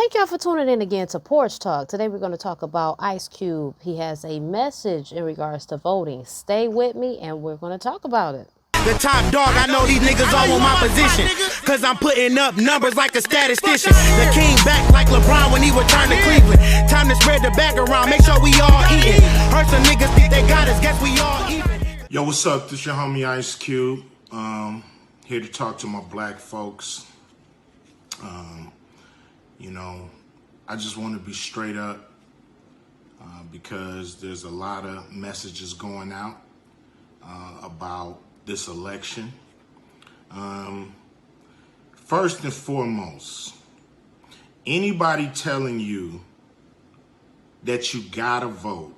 Thank y'all for tuning in again to Porch Talk. Today we're going to talk about Ice Cube. He has a message in regards to voting. Stay with me and we're going to talk about it. The top dog, I know these niggas all want my position, cause I'm putting up numbers like a statistician. The king back like LeBron when he returned to Cleveland. Time to spread the bag around, make sure we all eating. Heard some niggas think they got us, guess we all even. Yo, what's up? This your homie Ice Cube. Here to talk to my black folks. You know, I just want to be straight up because there's a lot of messages going out about this election. First and foremost, anybody telling you that you gotta vote,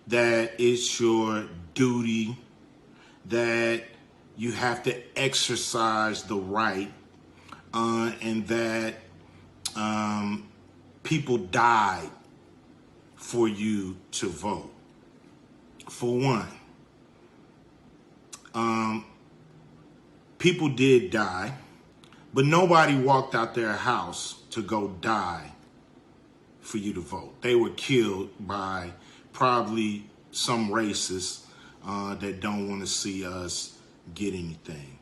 that it's your duty, that you have to exercise the right, and that people died for you to vote. For one, people did die, but nobody walked out their house to go die for you to vote. They were killed by probably some racists that don't want to see us get anything.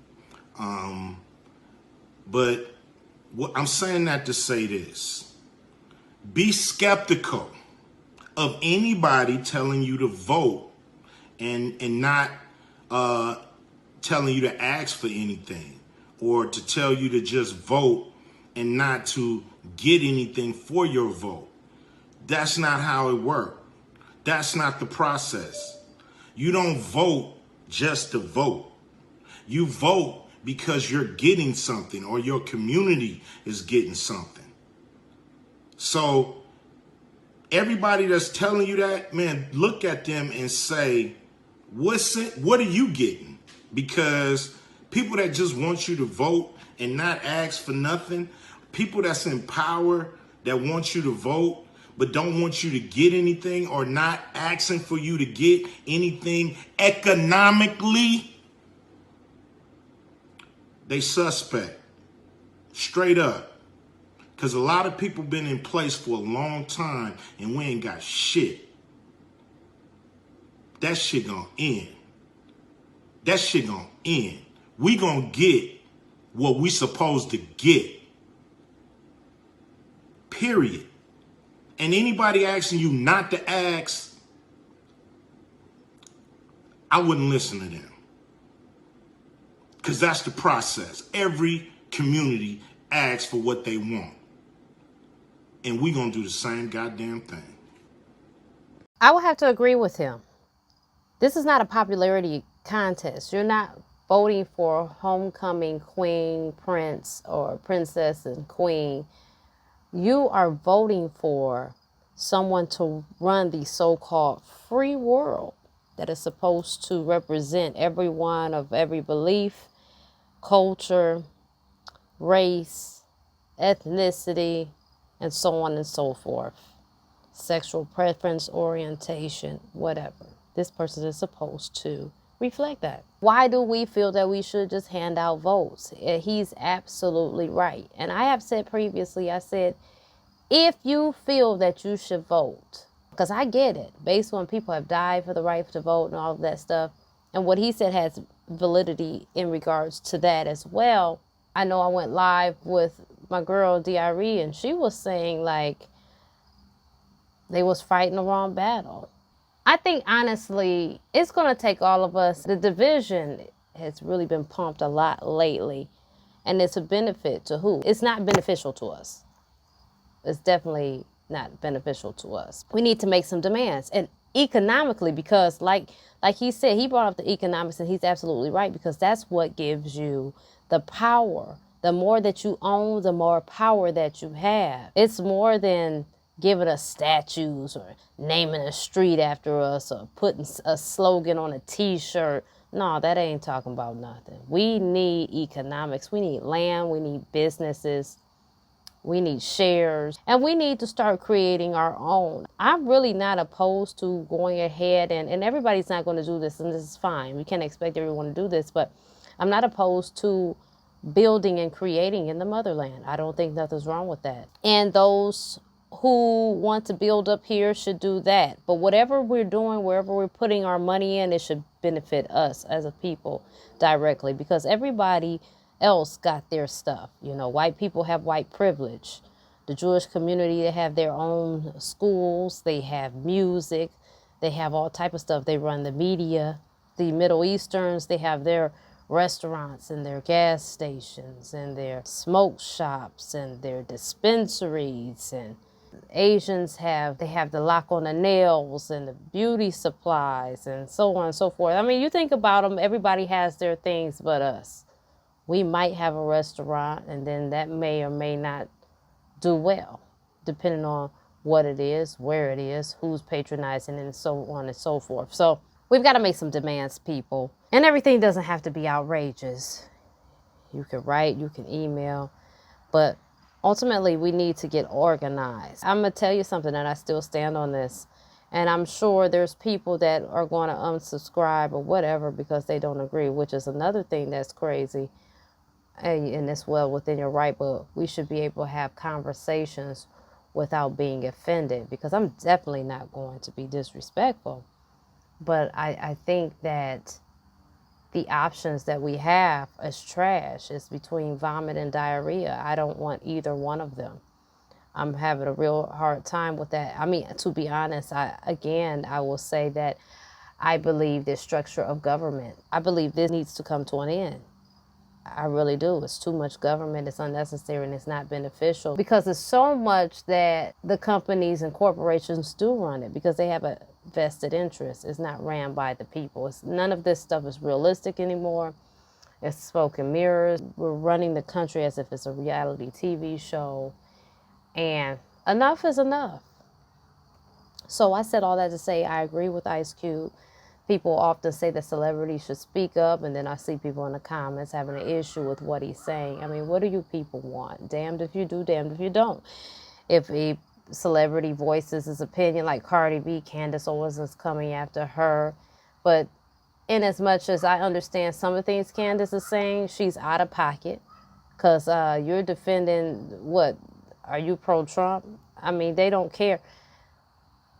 But I'm saying that to say this. Be skeptical of anybody telling you to vote and not telling you to ask for anything, or to tell you to just vote and not to get anything for your vote. That's not how it works. That's not the process. You don't vote just to vote. You vote because you're getting something or your community is getting something. So everybody that's telling you that, man, look at them and say, what are you getting? Because people that just want you to vote and not ask for nothing, people that's in power that want you to vote but don't want you to get anything or not asking for you to get anything economically, they suspect, straight up. Because a lot of people been in place for a long time and we ain't got shit. That shit gonna end. That shit gonna end. We gonna get what we supposed to get. Period. And anybody asking you not to ask, I wouldn't listen to them. Because that's the process. Every community asks for what they want. And we gonna do the same goddamn thing. I would have to agree with him. This is not a popularity contest. You're not voting for homecoming queen, prince, or princess and queen. You are voting for someone to run the so-called free world that is supposed to represent everyone of every belief, culture, race, ethnicity, and so on and so forth. Sexual preference, orientation, whatever. This person is supposed to reflect that. Why do we feel that we should just hand out votes? He's absolutely right. And I have said previously, I said, if you feel that you should vote, because I get it, based on people have died for the right to vote and all of that stuff, and what he said has validity in regards to that as well. I know I went live with my girl DRE, and she was saying like they was fighting the wrong battle. I think honestly, it's going to take all of us. The division has really been pumped a lot lately, and it's a benefit to who? It's not beneficial to us. It's definitely not beneficial to us. We need to make some demands, and economically, because like he said, he brought up the economics, and he's absolutely right, because that's what gives you the power. The more that you own, the more power that you have. It's more than giving us statues or naming a street after us or putting a slogan on a t-shirt. No, that ain't talking about nothing. We need economics. We need land. We need businesses. We need shares. And we need to start creating our own. I'm really not opposed to going ahead, and everybody's not going to do this, and this is fine. We can't expect everyone to do this, but I'm not opposed to building and creating in the motherland. I don't think nothing's wrong with that. And those who want to build up here should do that. But whatever we're doing, wherever we're putting our money in, it should benefit us as a people directly, because everybody else got their stuff. You know, white people have white privilege. The Jewish community, they have their own schools, they have music, they have all type of stuff. They run the media. The Middle Easterns, they have their restaurants and their gas stations and their smoke shops and their dispensaries. And Asians have the lock on the nails and the beauty supplies and so on and so forth. I mean, you think about them, everybody has their things but us. We might have a restaurant, and then that may or may not do well, depending on what it is, where it is, who's patronizing it, and so on and so forth. So we've got to make some demands, people. And everything doesn't have to be outrageous. You can write, you can email, but ultimately we need to get organized. I'm going to tell you something, and I still stand on this. And I'm sure there's people that are going to unsubscribe or whatever because they don't agree, which is another thing that's crazy. And it's well within your right, but we should be able to have conversations without being offended, because I'm definitely not going to be disrespectful. But I think that the options that we have is trash. It's between vomit and diarrhea. I don't want either one of them. I'm having a real hard time with that. I mean, to be honest, I will say that I believe the structure of government, I believe this needs to come to an end. I really do. It's too much government. It's unnecessary and it's not beneficial, because there's so much that the companies and corporations do run it because they have a vested interest. It's not ran by the people. None of this stuff is realistic anymore. It's smoke and mirrors. We're running the country as if it's a reality TV show, and enough is enough. So I said all that to say I agree with Ice Cube. People often say that celebrities should speak up, and then I see people in the comments having an issue with what he's saying. I mean, what do you people want? Damned if you do, damned if you don't. If a celebrity voices his opinion, like Cardi B, Candace Owens is coming after her. But in as much as I understand some of the things Candace is saying, she's out of pocket, because you're defending what? Are you pro-Trump? I mean, they don't care.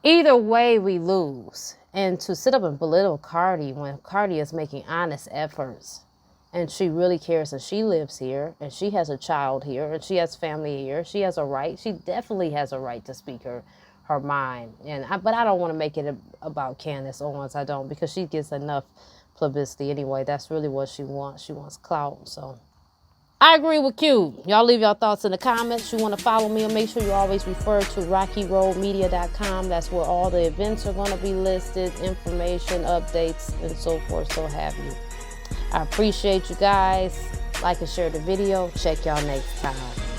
Either way, we lose. And to sit up and belittle Cardi when Cardi is making honest efforts, and she really cares, and she lives here, and she has a child here, and she has family here, she has a right. She definitely has a right to speak her mind. But I don't want to make it about Candace Owens. I don't, because she gets enough publicity anyway. That's really what she wants. She wants clout. So I agree with Q. Y'all leave your thoughts in the comments. You want to follow me, and make sure you always refer to Rockyroadmedia.com. That's where all the events are going to be listed, information, updates, and so forth, so have you. I appreciate you guys. Like and share the video. Check y'all next time.